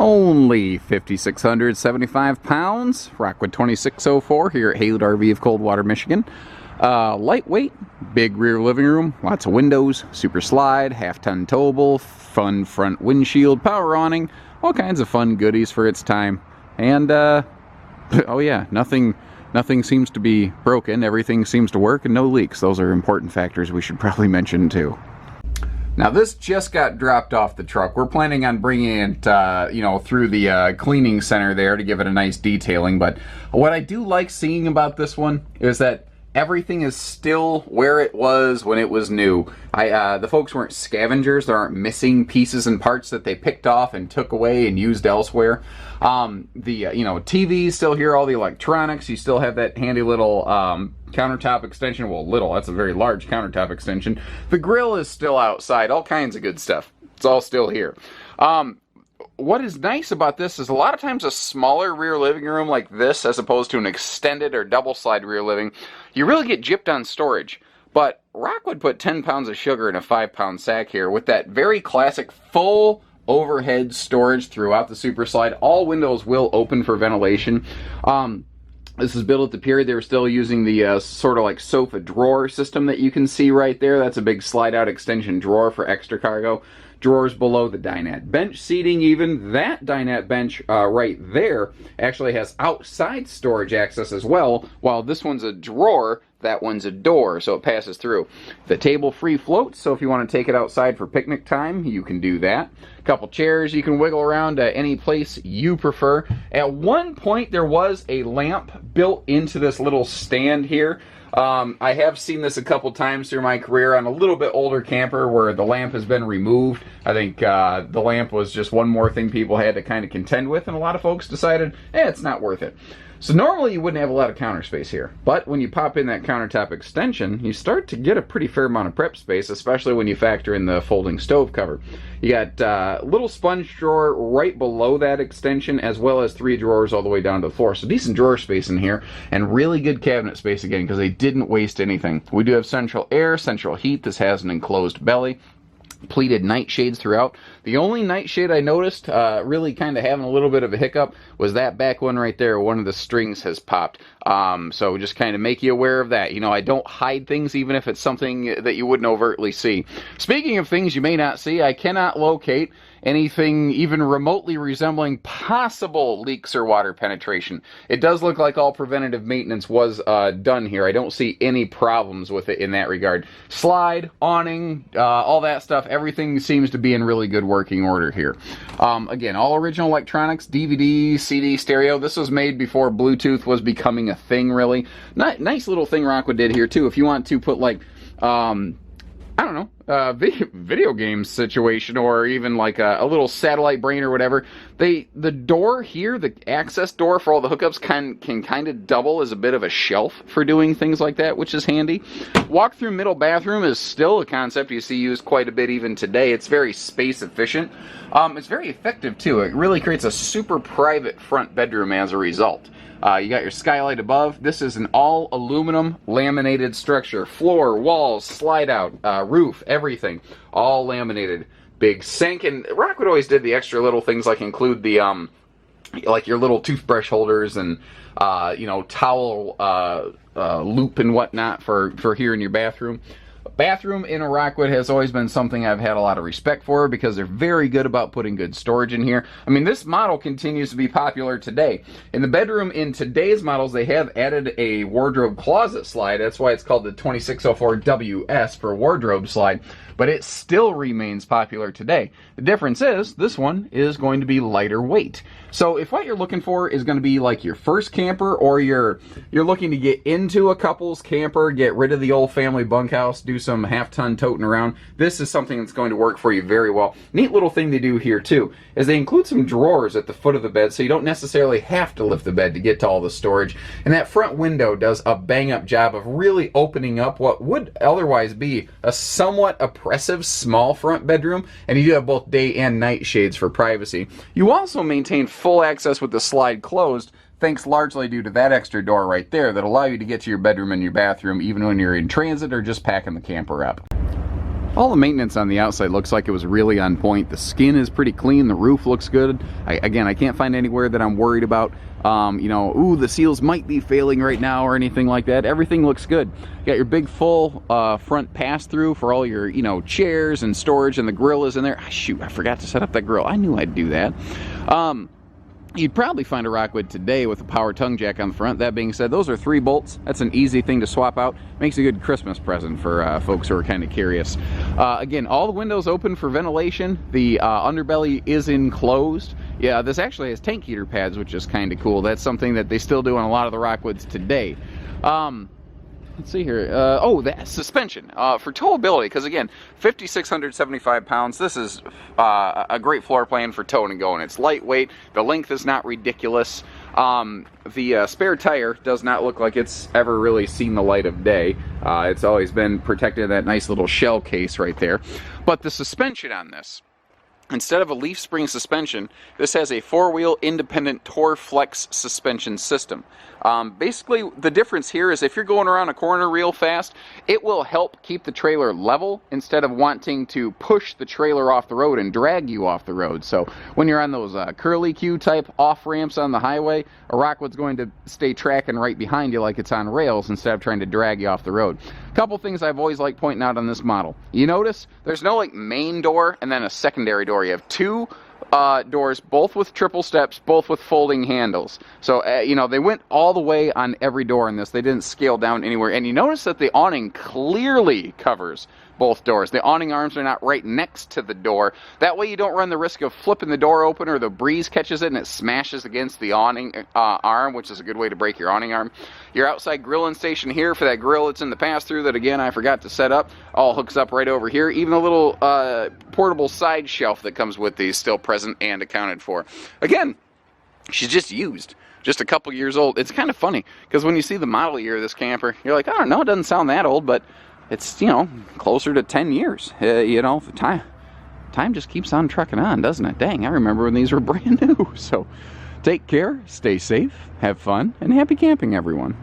Only 5,675 pounds. Rockwood 2604 here at Haylett RV of Coldwater, Michigan. Lightweight, big rear living room, lots of windows, super slide, half-ton towable, fun front windshield, power awning, all kinds of fun goodies for its time. And, oh yeah, nothing seems to be broken, everything seems to work, and no leaks. Those are important factors we should probably mention too. Now this just got dropped off the truck. We're planning on bringing it, through the cleaning center there to give it a nice detailing. But what I do like seeing about this one is that everything is still where it was when it was new. The folks weren't scavengers. There aren't missing pieces and parts that they picked off and took away and used elsewhere. TV's still here, all the electronics. You still have that handy little countertop extension. Well, that's a very large countertop extension. The grill is still outside. All kinds of good stuff. It's all still here. What is nice about this is a lot of times a smaller rear living room like this, as opposed to an extended or double slide rear living, you really get gypped on storage. But Rockwood put 10 pounds of sugar in a 5-pound sack here with that very classic full overhead storage throughout the super slide. All windows will open for ventilation. This is built at the period they were still using the sort of like sofa drawer system that you can see right there. That's a big slide out extension drawer for extra cargo. Drawers below the dinette bench seating. Even that dinette bench right there actually has outside storage access as well. While this one's a drawer, that one's a door, so it passes through. The table free floats, so if you want to take it outside for picnic time, you can do that. A couple chairs you can wiggle around any place you prefer. At one point there was a lamp built into this little stand here. I have seen this a couple times through my career on a little bit older camper where the lamp has been removed. I think the lamp was just one more thing people had to kind of contend with, and a lot of folks decided, it's not worth it. So normally you wouldn't have a lot of counter space here, but when you pop in that countertop extension, you start to get a pretty fair amount of prep space, especially when you factor in the folding stove cover. You got a little sponge drawer right below that extension, as well as 3 drawers all the way down to the floor. So decent drawer space in here, and really good cabinet space again, because they didn't waste anything. We do have central air, central heat. This has an enclosed belly. Pleated nightshades throughout. The only nightshade I noticed really kind of having a little bit of a hiccup was that back one right there. One of the strings has popped. So just kind of make you aware of that. I don't hide things even if it's something that you wouldn't overtly see. Speaking of things you may not see, I cannot locate anything even remotely resembling possible leaks or water penetration. It does look like all preventative maintenance was done here. I don't see any problems with it in that regard. Slide, awning, all that stuff, everything seems to be in really good working order here. Again, all original electronics, DVD, CD, stereo. This was made before Bluetooth was becoming a thing, really. Nice little thing Rockwood did here, too. If you want to put, like, video game situation, or even like a little satellite brain or whatever. The door here, the access door for all the hookups, can kind of double as a bit of a shelf for doing things like that, which is handy. Walk through middle bathroom is still a concept you see used quite a bit even today. It's very space efficient. It's very effective too. It really creates a super private front bedroom as a result. You got your skylight above. This is an all aluminum laminated structure. Floor, walls, slide out, roof, everything. All laminated. Big sink. And Rockwood always did the extra little things like include the, like your little toothbrush holders and, towel loop and whatnot for here in your bathroom. Bathroom in a Rockwood has always been something I've had a lot of respect for because they're very good about putting good storage in here. I mean, this model continues to be popular today. In the bedroom in today's models, they have added a wardrobe closet slide. That's why it's called the 2604WS for wardrobe slide. But it still remains popular today. The difference is this one is going to be lighter weight. So if what you're looking for is going to be like your first camper, or you're looking to get into a couple's camper, get rid of the old family bunkhouse, do some half-ton toting around, this is something that's going to work for you very well. Neat little thing they do here too is they include some drawers at the foot of the bed, so you don't necessarily have to lift the bed to get to all the storage. And that front window does a bang-up job of really opening up what would otherwise be a somewhat oppressive small front bedroom, and you do have both day and night shades for privacy. You also maintain full access with the slide closed, thanks largely due to that extra door right there that allow you to get to your bedroom and your bathroom even when you're in transit or just packing the camper up. All the maintenance on the outside looks like it was really on point. The skin is pretty clean. The roof looks good. Again, I can't find anywhere that I'm worried about, you know, ooh, the seals might be failing right now or anything like that. Everything looks good. You got your big full front pass-through for all your, you know, chairs and storage, and the grill is in there. Shoot, I forgot to set up that grill. I knew I'd do that. You'd probably find a Rockwood today with a power tongue jack on the front. That being said, those are 3 bolts. That's an easy thing to swap out. Makes a good Christmas present for folks who are kind of curious. Again, all the windows open for ventilation. The underbelly is enclosed. Yeah, this actually has tank heater pads, which is kind of cool. That's something that they still do on a lot of the Rockwoods today. Let's see here. Oh, that suspension for towability, because again, 5,675 pounds. This is a great floor plan for towing and going. It's lightweight. The length is not ridiculous. The spare tire does not look like it's ever really seen the light of day. It's always been protected in that nice little shell case right there. But the suspension on this, instead of a leaf spring suspension, this has a 4-wheel independent Torflex suspension system. Basically, the difference here is if you're going around a corner real fast, it will help keep the trailer level instead of wanting to push the trailer off the road and drag you off the road. So when you're on those curly-Q type off ramps on the highway, a Rockwood's going to stay tracking right behind you like it's on rails instead of trying to drag you off the road. A couple things I've always liked pointing out on this model. You notice there's no like main door and then a secondary door. You have 2 doors, both with triple steps, both with folding handles. So, you know, they went all the way on every door in this. They didn't scale down anywhere. And you notice that the awning clearly covers both doors. The awning arms are not right next to the door. That way you don't run the risk of flipping the door open or the breeze catches it and it smashes against the awning arm, which is a good way to break your awning arm. Your outside grilling station here for that grill that's in the pass-through that, again, I forgot to set up, all hooks up right over here. Even a little portable side shelf that comes with these still present and accounted for. Again, she's just used. Just a couple years old. It's kind of funny because when you see the model year of this camper, you're like, I don't know, it doesn't sound that old, but it's, you know, closer to 10 years. You know, time just keeps on trucking on, doesn't it? Dang, I remember when these were brand new. So take care, stay safe, have fun, and happy camping, everyone.